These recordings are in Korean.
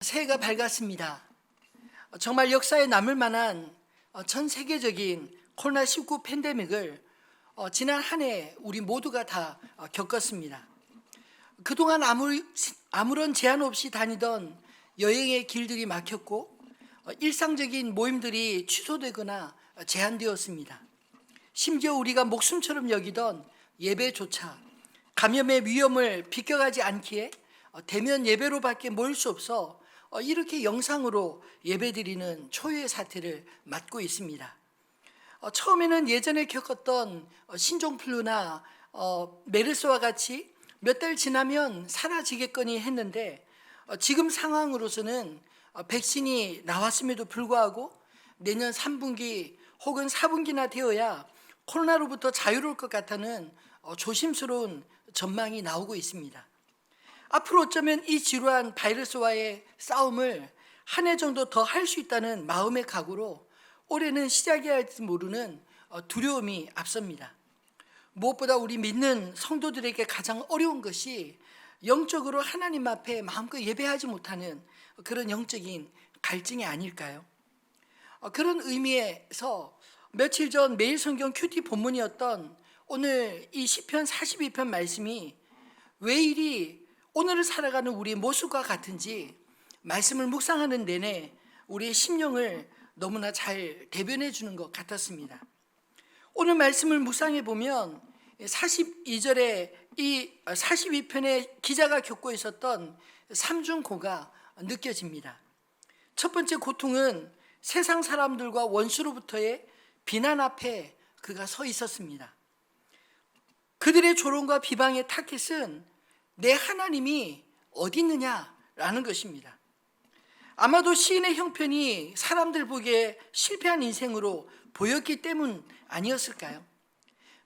새해가 밝았습니다. 정말 역사에 남을 만한 전 세계적인 코로나19 팬데믹을 지난 한 해 우리 모두가 다 겪었습니다. 그동안 아무런 제한 없이 다니던 여행의 길들이 막혔고 일상적인 모임들이 취소되거나 제한되었습니다. 심지어 우리가 목숨처럼 여기던 예배조차 감염의 위험을 비껴가지 않기에 대면 예배로밖에 모일 수 없어 이렇게 영상으로 예배드리는 초유의 사태를 맞고 있습니다. 처음에는 예전에 겪었던 신종플루나 메르스와 같이 몇 달 지나면 사라지겠거니 했는데 지금 상황으로서는 백신이 나왔음에도 불구하고 내년 3분기 혹은 4분기나 되어야 코로나로부터 자유로울 것 같다는 조심스러운 전망이 나오고 있습니다. 앞으로 어쩌면 이 지루한 바이러스와의 싸움을 한 해 정도 더 할 수 있다는 마음의 각오로 올해는 시작해야 할지 모르는 두려움이 앞섭니다. 무엇보다 우리 믿는 성도들에게 가장 어려운 것이 영적으로 하나님 앞에 마음껏 예배하지 못하는 그런 영적인 갈증이 아닐까요? 그런 의미에서 며칠 전 매일 성경 큐티 본문이었던 오늘 이 시편 42편 말씀이 왜 이리 오늘을 살아가는 우리의 모습과 같은지 말씀을 묵상하는 내내 우리의 심령을 너무나 잘 대변해 주는 것 같았습니다. 오늘 말씀을 묵상해 보면 42절에 이 42편의 기자가 겪고 있었던 삼중고가 느껴집니다. 첫 번째 고통은 세상 사람들과 원수로부터의 비난 앞에 그가 서 있었습니다. 그들의 조롱과 비방의 타깃은 내 하나님이 어디 있느냐라는 것입니다. 아마도 시인의 형편이 사람들 보기에 실패한 인생으로 보였기 때문 아니었을까요?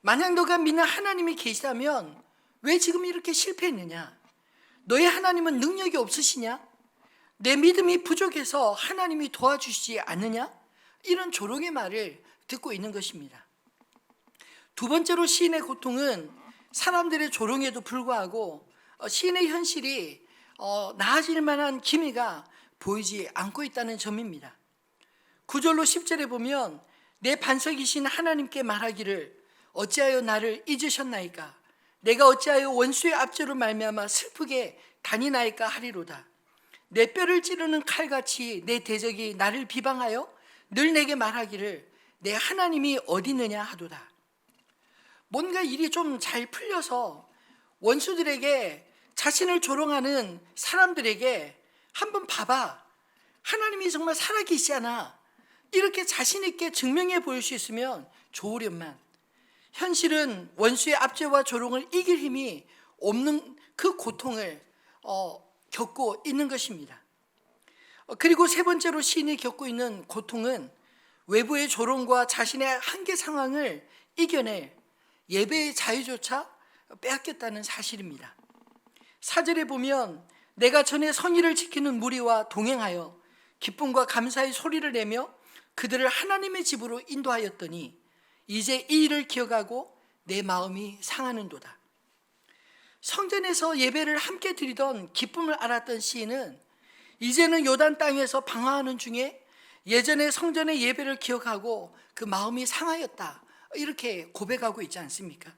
만약 너가 믿는 하나님이 계시다면 왜 지금 이렇게 실패했느냐? 너의 하나님은 능력이 없으시냐? 내 믿음이 부족해서 하나님이 도와주시지 않느냐? 이런 조롱의 말을 듣고 있는 것입니다. 두 번째로 시인의 고통은 사람들의 조롱에도 불구하고 시인의 현실이 나아질 만한 기미가 보이지 않고 있다는 점입니다. 9절로 10절에 보면 내 반석이신 하나님께 말하기를 어찌하여 나를 잊으셨나이까? 내가 어찌하여 원수의 압제로 말미암아 슬프게 다니나이까 하리로다. 내 뼈를 찌르는 칼같이 내 대적이 나를 비방하여 늘 내게 말하기를 내 하나님이 어디 있느냐 하도다. 뭔가 일이 좀 잘 풀려서 원수들에게 자신을 조롱하는 사람들에게 한번 봐봐. 하나님이 정말 살아계시잖아. 이렇게 자신 있게 증명해 보일 수 있으면 좋으련만 현실은 원수의 압제와 조롱을 이길 힘이 없는 그 고통을 겪고 있는 것입니다. 그리고 세 번째로 시인이 겪고 있는 고통은 외부의 조롱과 자신의 한계 상황을 이겨낼 예배의 자유조차 빼앗겼다는 사실입니다. 4절에 보면 내가 전에 성의를 지키는 무리와 동행하여 기쁨과 감사의 소리를 내며 그들을 하나님의 집으로 인도하였더니 이제 이 일을 기억하고 내 마음이 상하는도다. 성전에서 예배를 함께 드리던 기쁨을 알았던 시인은 이제는 요단 땅에서 방황하는 중에 예전에 성전의 예배를 기억하고 그 마음이 상하였다. 이렇게 고백하고 있지 않습니까?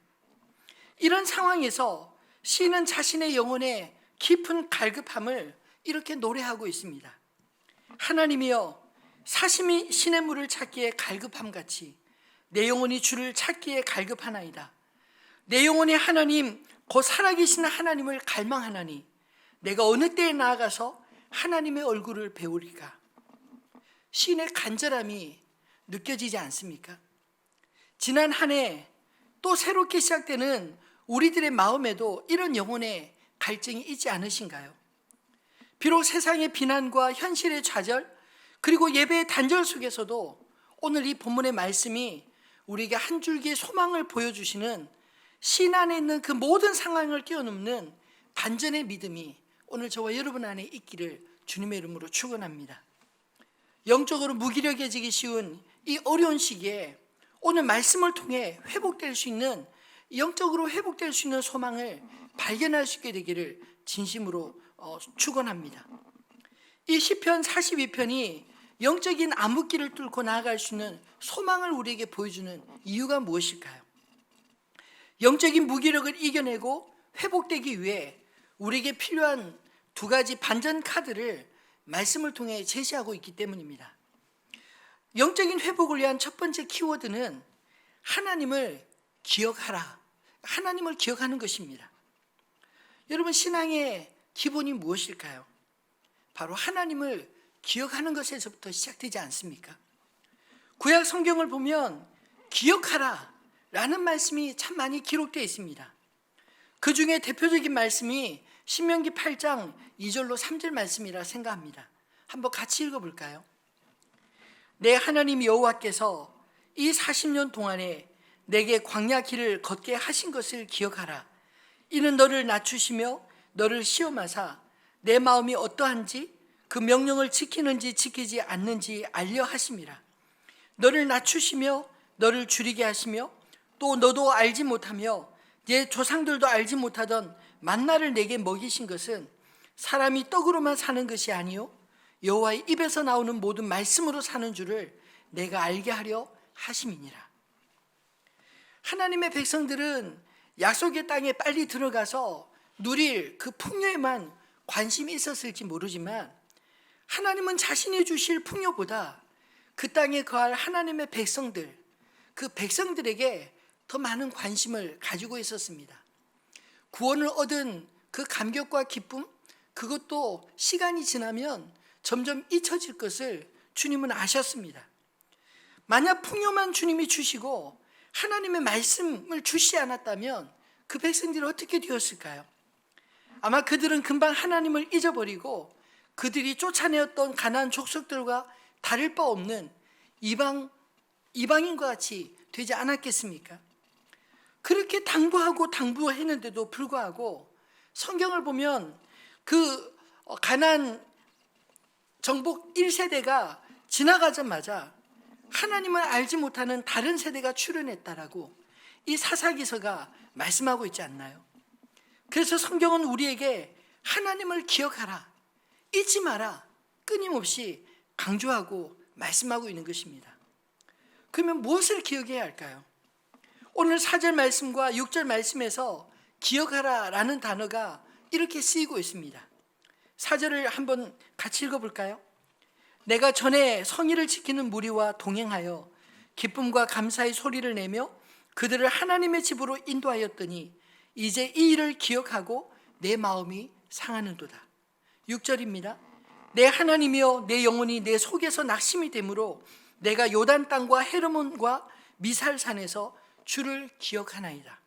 이런 상황에서 시인은 자신의 영혼에 깊은 갈급함을 이렇게 노래하고 있습니다. 하나님이여 사심이 시냇물을 찾기에 갈급함같이 내 영혼이 주를 찾기에 갈급하나이다. 내 영혼이 하나님 곧 살아계신 하나님을 갈망하나니 내가 어느 때에 나아가서 하나님의 얼굴을 배우리까. 시인의 간절함이 느껴지지 않습니까? 지난 한 해 또 새롭게 시작되는 우리들의 마음에도 이런 영혼의 갈증이 있지 않으신가요? 비록 세상의 비난과 현실의 좌절 그리고 예배의 단절 속에서도 오늘 이 본문의 말씀이 우리에게 한 줄기의 소망을 보여주시는 신 안에 있는 그 모든 상황을 뛰어넘는 반전의 믿음이 오늘 저와 여러분 안에 있기를 주님의 이름으로 축원합니다. 영적으로 무기력해지기 쉬운 이 어려운 시기에 오늘 말씀을 통해 회복될 수 있는 영적으로 회복될 수 있는 소망을 발견할 수 있게 되기를 진심으로 축원합니다. 이 시편 42편이 영적인 암흑기를 뚫고 나아갈 수 있는 소망을 우리에게 보여주는 이유가 무엇일까요? 영적인 무기력을 이겨내고 회복되기 위해 우리에게 필요한 두 가지 반전 카드를 말씀을 통해 제시하고 있기 때문입니다. 영적인 회복을 위한 첫 번째 키워드는 하나님을 기억하라. 하나님을 기억하는 것입니다. 여러분, 신앙의 기본이 무엇일까요? 바로 하나님을 기억하는 것에서부터 시작되지 않습니까? 구약 성경을 보면 기억하라 라는 말씀이 참 많이 기록되어 있습니다. 그 중에 대표적인 말씀이 신명기 8장 2절로 3절 말씀이라 생각합니다. 한번 같이 읽어볼까요? 내 하나님 여호와께서 이 40년 동안에 내게 광야 길을 걷게 하신 것을 기억하라. 이는 너를 낮추시며 너를 시험하사 내 마음이 어떠한지 그 명령을 지키는지 지키지 않는지 알려 하심이라. 너를 낮추시며 너를 줄이게 하시며 또 너도 알지 못하며 내 조상들도 알지 못하던 만나를 내게 먹이신 것은 사람이 떡으로만 사는 것이 아니요 여호와의 입에서 나오는 모든 말씀으로 사는 줄을 내가 알게 하려 하심이니라. 하나님의 백성들은 약속의 땅에 빨리 들어가서 누릴 그 풍요에만 관심이 있었을지 모르지만 하나님은 자신이 주실 풍요보다 그 땅에 거할 하나님의 백성들, 그 백성들에게 더 많은 관심을 가지고 있었습니다. 구원을 얻은 그 감격과 기쁨, 그것도 시간이 지나면 점점 잊혀질 것을 주님은 아셨습니다. 만약 풍요만 주님이 주시고 하나님의 말씀을 주시지 않았다면 그 백성들이 어떻게 되었을까요? 아마 그들은 금방 하나님을 잊어버리고 그들이 쫓아내었던 가나안 족속들과 다를 바 없는 이방인과 같이 되지 않았겠습니까? 그렇게 당부했는데도 불구하고 성경을 보면 그 가나안 정복 1세대가 지나가자마자 하나님을 알지 못하는 다른 세대가 출현했다라고 이 사사기서가 말씀하고 있지 않나요? 그래서 성경은 우리에게 하나님을 기억하라, 잊지 마라 끊임없이 강조하고 말씀하고 있는 것입니다. 그러면 무엇을 기억해야 할까요? 오늘 4절 말씀과 6절 말씀에서 기억하라 라는 단어가 이렇게 쓰이고 있습니다. 4절을 한번 같이 읽어볼까요? 내가 전에 성의를 지키는 무리와 동행하여 기쁨과 감사의 소리를 내며 그들을 하나님의 집으로 인도하였더니 이제 이 일을 기억하고 내 마음이 상하는도다. 6절입니다. 내 하나님이여 내 영혼이 내 속에서 낙심이 되므로 내가 요단 땅과 헤르몬과 미살산에서 주를 기억하나이다.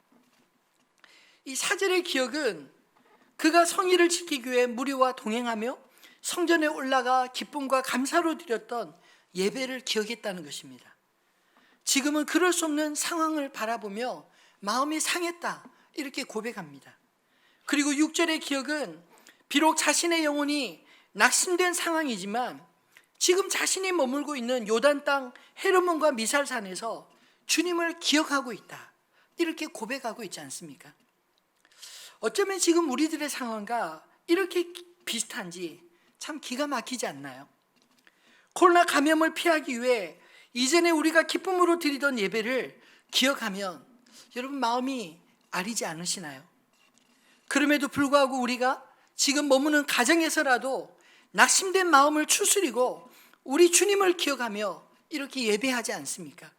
이 4절의 기억은 그가 성의를 지키기 위해 무리와 동행하며 성전에 올라가 기쁨과 감사로 드렸던 예배를 기억했다는 것입니다. 지금은 그럴 수 없는 상황을 바라보며 마음이 상했다 이렇게 고백합니다. 그리고 6절의 기억은 비록 자신의 영혼이 낙심된 상황이지만 지금 자신이 머물고 있는 요단 땅 헤르몬과 미살산에서 주님을 기억하고 있다 이렇게 고백하고 있지 않습니까? 어쩌면 지금 우리들의 상황과 이렇게 비슷한지 참 기가 막히지 않나요? 코로나 감염을 피하기 위해 이전에 우리가 기쁨으로 드리던 예배를 기억하면 여러분 마음이 아리지 않으시나요? 그럼에도 불구하고 우리가 지금 머무는 가정에서라도 낙심된 마음을 추스리고 우리 주님을 기억하며 이렇게 예배하지 않습니까?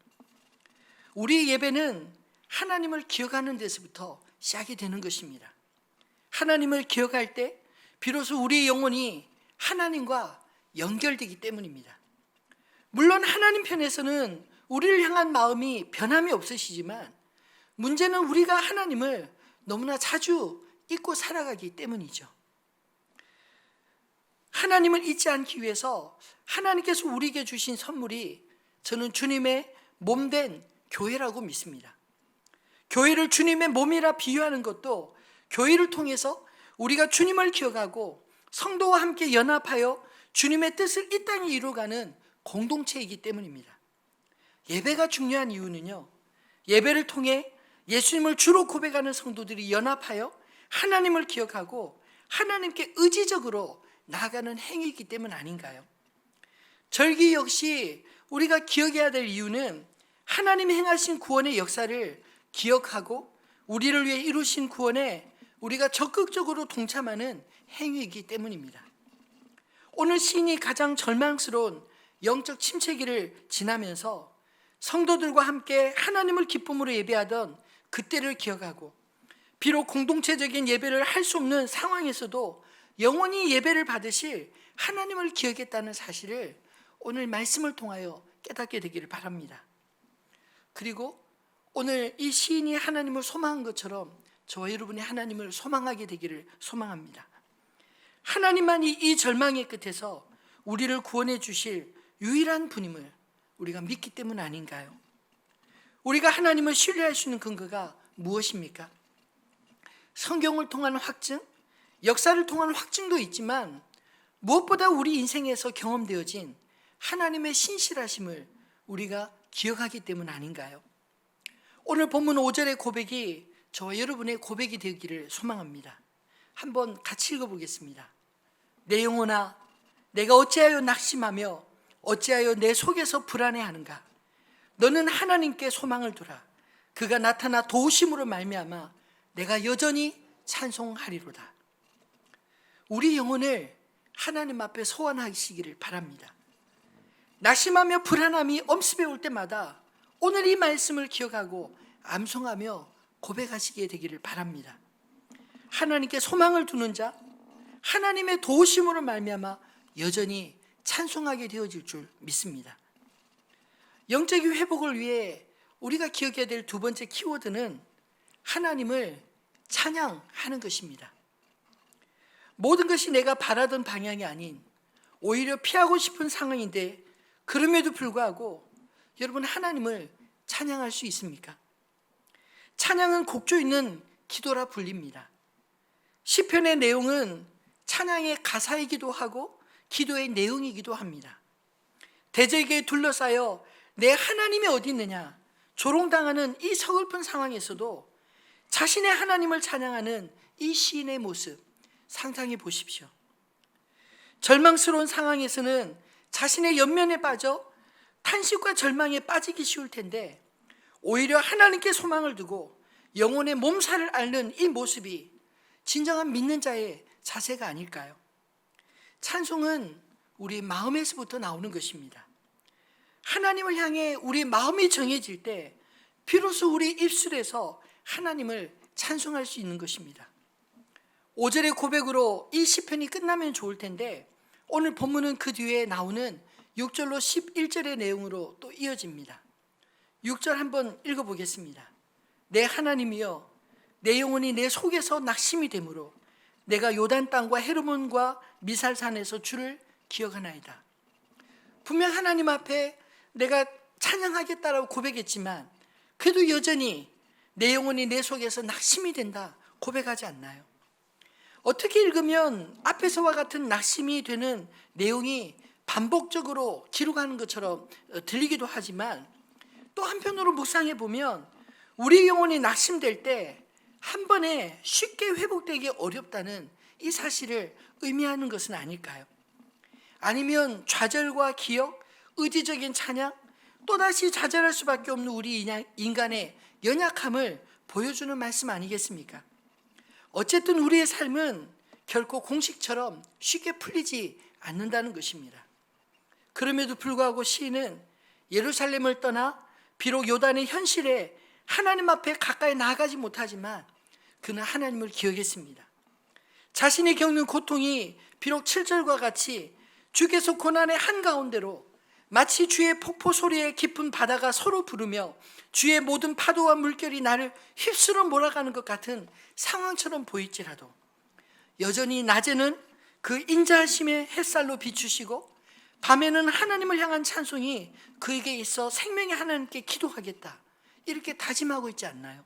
우리의 예배는 하나님을 기억하는 데서부터 시작이 되는 것입니다. 하나님을 기억할 때 비로소 우리의 영혼이 하나님과 연결되기 때문입니다. 물론 하나님 편에서는 우리를 향한 마음이 변함이 없으시지만 문제는 우리가 하나님을 너무나 자주 잊고 살아가기 때문이죠. 하나님을 잊지 않기 위해서 하나님께서 우리에게 주신 선물이 저는 주님의 몸된 교회라고 믿습니다. 교회를 주님의 몸이라 비유하는 것도 교회를 통해서 우리가 주님을 기억하고 성도와 함께 연합하여 주님의 뜻을 이 땅에 이루어가는 공동체이기 때문입니다. 예배가 중요한 이유는요, 예배를 통해 예수님을 주로 고백하는 성도들이 연합하여 하나님을 기억하고 하나님께 의지적으로 나아가는 행위이기 때문 아닌가요? 절기 역시 우리가 기억해야 될 이유는 하나님이 행하신 구원의 역사를 기억하고 우리를 위해 이루신 구원에 우리가 적극적으로 동참하는 행위이기 때문입니다. 오늘 시인이 가장 절망스러운 영적 침체기를 지나면서 성도들과 함께 하나님을 기쁨으로 예배하던 그때를 기억하고 비록 공동체적인 예배를 할 수 없는 상황에서도 영원히 예배를 받으실 하나님을 기억했다는 사실을 오늘 말씀을 통하여 깨닫게 되기를 바랍니다. 그리고 오늘 이 시인이 하나님을 소망한 것처럼 저와 여러분이 하나님을 소망하게 되기를 소망합니다. 하나님만이 이 절망의 끝에서 우리를 구원해 주실 유일한 분임을 우리가 믿기 때문 아닌가요? 우리가 하나님을 신뢰할 수 있는 근거가 무엇입니까? 성경을 통한 확증, 역사를 통한 확증도 있지만 무엇보다 우리 인생에서 경험되어진 하나님의 신실하심을 우리가 기억하기 때문 아닌가요? 오늘 본문 5절의 고백이 저와 여러분의 고백이 되기를 소망합니다. 한번 같이 읽어보겠습니다. 내 영혼아, 내가 어찌하여 낙심하며 어찌하여 내 속에서 불안해하는가? 너는 하나님께 소망을 두라. 그가 나타나 도우심으로 말미암아 내가 여전히 찬송하리로다. 우리 영혼을 하나님 앞에 소환하시기를 바랍니다. 낙심하며 불안함이 엄습해 올 때마다 오늘 이 말씀을 기억하고 암송하며 고백하시게 되기를 바랍니다. 하나님께 소망을 두는 자, 하나님의 도우심으로 말미암아 여전히 찬송하게 되어질 줄 믿습니다. 영적인 회복을 위해 우리가 기억해야 될 두 번째 키워드는 하나님을 찬양하는 것입니다. 모든 것이 내가 바라던 방향이 아닌 오히려 피하고 싶은 상황인데 그럼에도 불구하고 여러분 하나님을 찬양할 수 있습니까? 찬양은 곡조 있는 기도라 불립니다. 시편의 내용은 찬양의 가사이기도 하고 기도의 내용이기도 합니다. 대적에게 둘러싸여 내 하나님이 어디 있느냐 조롱당하는 이 서글픈 상황에서도 자신의 하나님을 찬양하는 이 시인의 모습 상상해 보십시오. 절망스러운 상황에서는 자신의 연면에 빠져 탄식과 절망에 빠지기 쉬울 텐데 오히려 하나님께 소망을 두고 영혼의 몸살을 앓는 이 모습이 진정한 믿는 자의 자세가 아닐까요? 찬송은 우리 마음에서부터 나오는 것입니다. 하나님을 향해 우리 마음이 정해질 때 비로소 우리 입술에서 하나님을 찬송할 수 있는 것입니다. 5절의 고백으로 이 시편이 끝나면 좋을 텐데 오늘 본문은 그 뒤에 나오는 6절로 11절의 내용으로 또 이어집니다. 6절 한번 읽어보겠습니다. 내 하나님이여 내 영혼이 내 속에서 낙심이 되므로 내가 요단 땅과 헤르몬과 미살산에서 주를 기억하나이다. 분명 하나님 앞에 내가 찬양하겠다라고 고백했지만 그래도 여전히 내 영혼이 내 속에서 낙심이 된다 고백하지 않나요? 어떻게 읽으면 앞에서와 같은 낙심이 되는 내용이 반복적으로 기록하는 것처럼 들리기도 하지만 또 한편으로 묵상해 보면 우리 영혼이 낙심될 때 한 번에 쉽게 회복되기 어렵다는 이 사실을 의미하는 것은 아닐까요? 아니면 좌절과 기억, 의지적인 찬양, 또다시 좌절할 수밖에 없는 우리 인간의 연약함을 보여주는 말씀 아니겠습니까? 어쨌든 우리의 삶은 결코 공식처럼 쉽게 풀리지 않는다는 것입니다. 그럼에도 불구하고 시인은 예루살렘을 떠나 비록 요단의 현실에 하나님 앞에 가까이 나아가지 못하지만 그는 하나님을 기억했습니다. 자신이 겪는 고통이 비록 7절과 같이 주께서 고난의 한가운데로 마치 주의 폭포 소리에 깊은 바다가 서로 부르며 주의 모든 파도와 물결이 나를 휩쓸어 몰아가는 것 같은 상황처럼 보일지라도 여전히 낮에는 그 인자하심의 햇살로 비추시고 밤에는 하나님을 향한 찬송이 그에게 있어 생명의 하나님께 기도하겠다 이렇게 다짐하고 있지 않나요?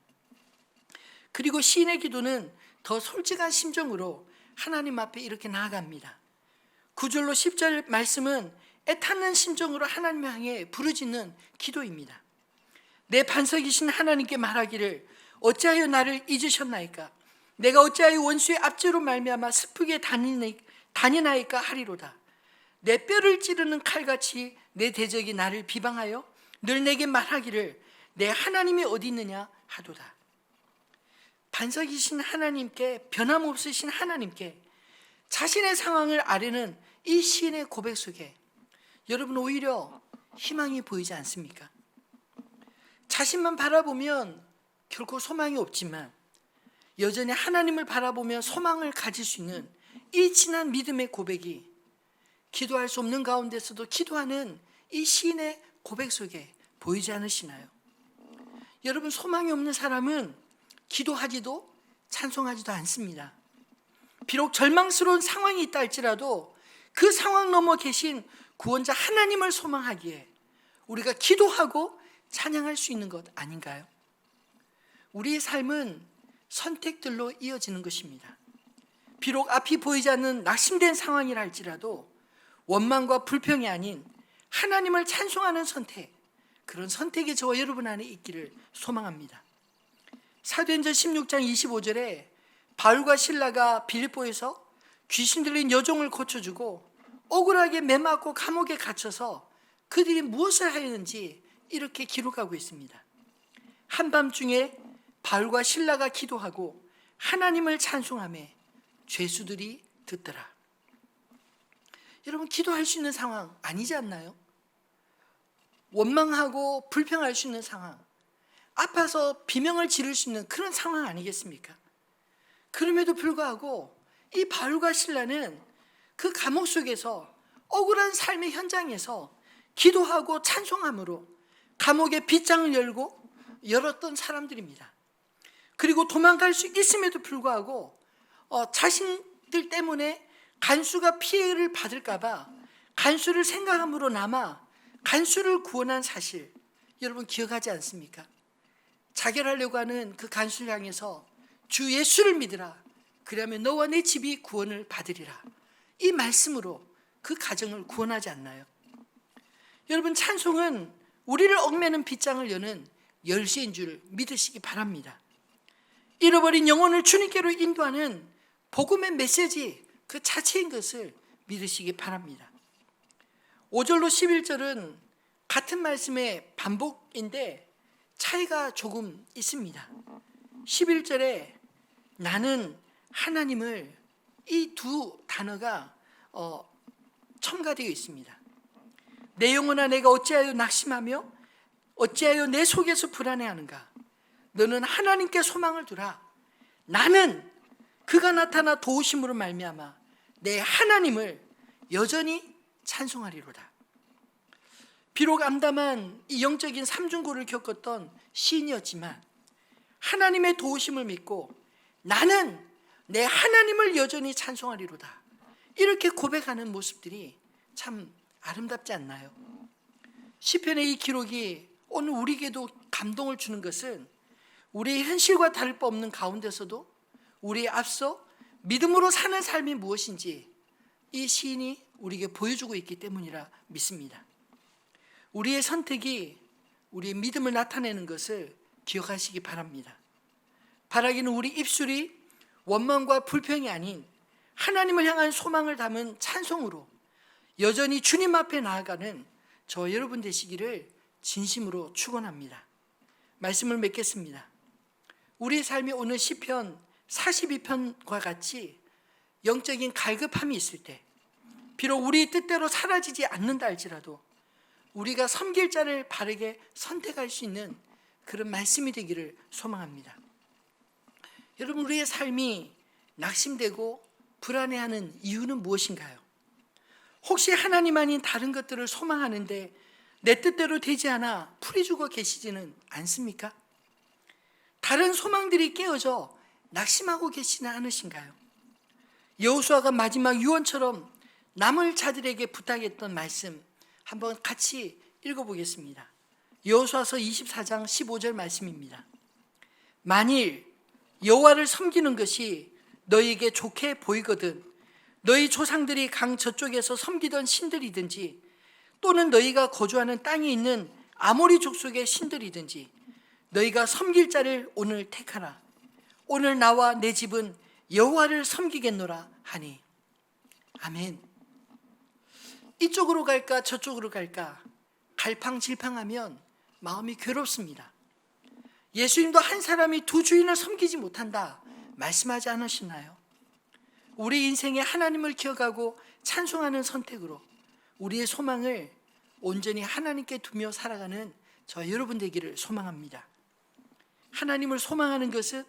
그리고 시인의 기도는 더 솔직한 심정으로 하나님 앞에 이렇게 나아갑니다. 9절로 10절 말씀은 애타는 심정으로 하나님을 향해 부르짖는 기도입니다. 내 반석이신 하나님께 말하기를 어찌하여 나를 잊으셨나이까? 내가 어찌하여 원수의 압제로 말미암아 슬프게 단연하이까 하리로다. 내 뼈를 찌르는 칼같이 내 대적이 나를 비방하여 늘 내게 말하기를 내 하나님이 어디 있느냐 하도다. 반석이신 하나님께, 변함없으신 하나님께 자신의 상황을 아뢰는 이 시인의 고백 속에 여러분 오히려 희망이 보이지 않습니까? 자신만 바라보면 결코 소망이 없지만 여전히 하나님을 바라보며 소망을 가질 수 있는 이 진한 믿음의 고백이 기도할 수 없는 가운데서도 기도하는 이 시인의 고백 속에 보이지 않으시나요? 여러분, 소망이 없는 사람은 기도하지도 찬송하지도 않습니다. 비록 절망스러운 상황이 있다 할지라도 그 상황 넘어 계신 구원자 하나님을 소망하기에 우리가 기도하고 찬양할 수 있는 것 아닌가요? 우리의 삶은 선택들로 이어지는 것입니다. 비록 앞이 보이지 않는 낙심된 상황이라 할지라도 원망과 불평이 아닌 하나님을 찬송하는 선택, 그런 선택이 저와 여러분 안에 있기를 소망합니다. 사도행전 16장 25절에 바울과 실라가 빌립보에서 귀신 들린 여종을 고쳐주고 억울하게 매맞고 감옥에 갇혀서 그들이 무엇을 하였는지 이렇게 기록하고 있습니다. 한밤중에 바울과 실라가 기도하고 하나님을 찬송하며 죄수들이 듣더라. 여러분, 기도할 수 있는 상황 아니지 않나요? 원망하고 불평할 수 있는 상황, 아파서 비명을 지를 수 있는 그런 상황 아니겠습니까? 그럼에도 불구하고 이 바울과 실라는 그 감옥 속에서 억울한 삶의 현장에서 기도하고 찬송함으로 감옥의 빗장을 열었던 사람들입니다. 그리고 도망갈 수 있음에도 불구하고 자신들 때문에 간수가 피해를 받을까 봐 간수를 생각함으로 남아 간수를 구원한 사실, 여러분 기억하지 않습니까? 자결하려고 하는 그 간수를 향해서 주 예수를 믿으라, 그러면 너와 내 집이 구원을 받으리라, 이 말씀으로 그 가정을 구원하지 않나요? 여러분, 찬송은 우리를 얽매는 빗장을 여는 열쇠인 줄 믿으시기 바랍니다. 잃어버린 영혼을 주님께로 인도하는 복음의 메시지 그 자체인 것을 믿으시기 바랍니다. 5절로 11절은 같은 말씀의 반복인데 차이가 조금 있습니다. 11절에 나는 하나님을, 이 두 단어가 첨가되어 있습니다. 내 영혼아 내가 어찌하여 낙심하며 어찌하여 내 속에서 불안해하는가. 너는 하나님께 소망을 두라. 나는 그가 나타나 도우심으로 말미암아 내 하나님을 여전히 찬송하리로다. 비록 암담한 이 영적인 삼중고를 겪었던 시인이었지만 하나님의 도우심을 믿고 나는 내 하나님을 여전히 찬송하리로다, 이렇게 고백하는 모습들이 참 아름답지 않나요? 시편의 이 기록이 오늘 우리에게도 감동을 주는 것은 우리의 현실과 다를 바 없는 가운데서도 우리의 앞서 믿음으로 사는 삶이 무엇인지 이 시인이 우리에게 보여주고 있기 때문이라 믿습니다. 우리의 선택이 우리의 믿음을 나타내는 것을 기억하시기 바랍니다. 바라기는 우리 입술이 원망과 불평이 아닌 하나님을 향한 소망을 담은 찬송으로 여전히 주님 앞에 나아가는 저 여러분 되시기를 진심으로 축원합니다. 말씀을 맺겠습니다. 우리의 삶이 오늘 시편 42편과 같이 영적인 갈급함이 있을 때, 비록 우리 뜻대로 사라지지 않는다 할지라도 우리가 섬길 자를 바르게 선택할 수 있는 그런 말씀이 되기를 소망합니다. 여러분, 우리의 삶이 낙심되고 불안해하는 이유는 무엇인가요? 혹시 하나님 아닌 다른 것들을 소망하는데 내 뜻대로 되지 않아 풀이 죽어 계시지는 않습니까? 다른 소망들이 깨어져 낙심하고 계시지는 않으신가요? 여호수아가 마지막 유언처럼 남을 자들에게 부탁했던 말씀 한번 같이 읽어보겠습니다. 여호수아서 24장 15절 말씀입니다. 만일 여호와를 섬기는 것이 너희에게 좋게 보이거든 너희 조상들이 강 저쪽에서 섬기던 신들이든지 또는 너희가 거주하는 땅에 있는 아모리 족속의 신들이든지 너희가 섬길 자를 오늘 택하라. 오늘 나와 내 집은 여호와를 섬기겠노라 하니. 아멘. 이쪽으로 갈까 저쪽으로 갈까 갈팡질팡하면 마음이 괴롭습니다. 예수님도 한 사람이 두 주인을 섬기지 못한다 말씀하지 않으시나요? 우리 인생에 하나님을 기억하고 찬송하는 선택으로 우리의 소망을 온전히 하나님께 두며 살아가는 저 여러분 되기를 소망합니다. 하나님을 소망하는 것은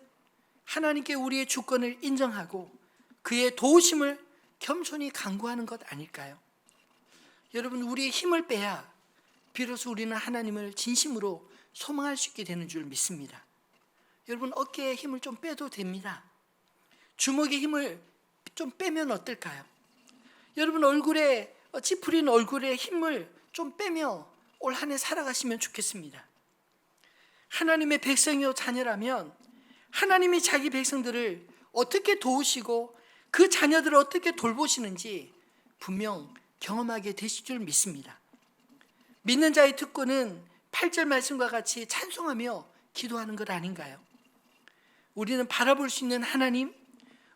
하나님께 우리의 주권을 인정하고 그의 도우심을 겸손히 간구하는 것 아닐까요? 여러분, 우리의 힘을 빼야 비로소 우리는 하나님을 진심으로 소망할 수 있게 되는 줄 믿습니다. 여러분, 어깨에 힘을 좀 빼도 됩니다. 주먹에 힘을 좀 빼면 어떨까요? 여러분, 얼굴에 찌푸린 얼굴에 힘을 좀 빼며 올 한 해 살아가시면 좋겠습니다. 하나님의 백성이요 자녀라면 하나님이 자기 백성들을 어떻게 도우시고 그 자녀들을 어떻게 돌보시는지 분명 경험하게 되실 줄 믿습니다. 믿는 자의 특권은 8절 말씀과 같이 찬송하며 기도하는 것 아닌가요? 우리는 바라볼 수 있는 하나님,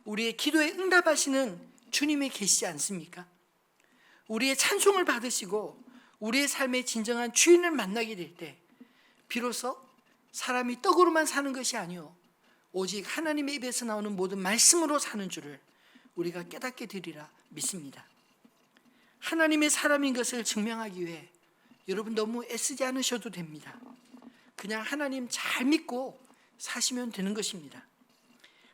우리의 기도에 응답하시는 주님이 계시지 않습니까? 우리의 찬송을 받으시고 우리의 삶의 진정한 주인을 만나게 될 때 비로소 사람이 떡으로만 사는 것이 아니요 오직 하나님의 입에서 나오는 모든 말씀으로 사는 줄을 우리가 깨닫게 되리라 믿습니다. 하나님의 사람인 것을 증명하기 위해 여러분 너무 애쓰지 않으셔도 됩니다. 그냥 하나님 잘 믿고 사시면 되는 것입니다.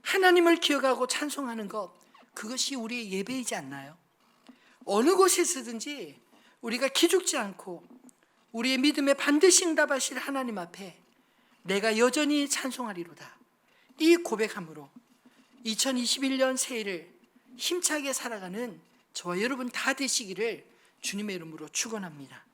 하나님을 기억하고 찬송하는 것, 그것이 우리의 예배이지 않나요? 어느 곳에서든지 우리가 기죽지 않고 우리의 믿음에 반드시 응답하실 하나님 앞에 내가 여전히 찬송하리로다, 이 고백함으로 2021년 새해를 힘차게 살아가는 저와 여러분 다 되시기를 주님의 이름으로 축원합니다.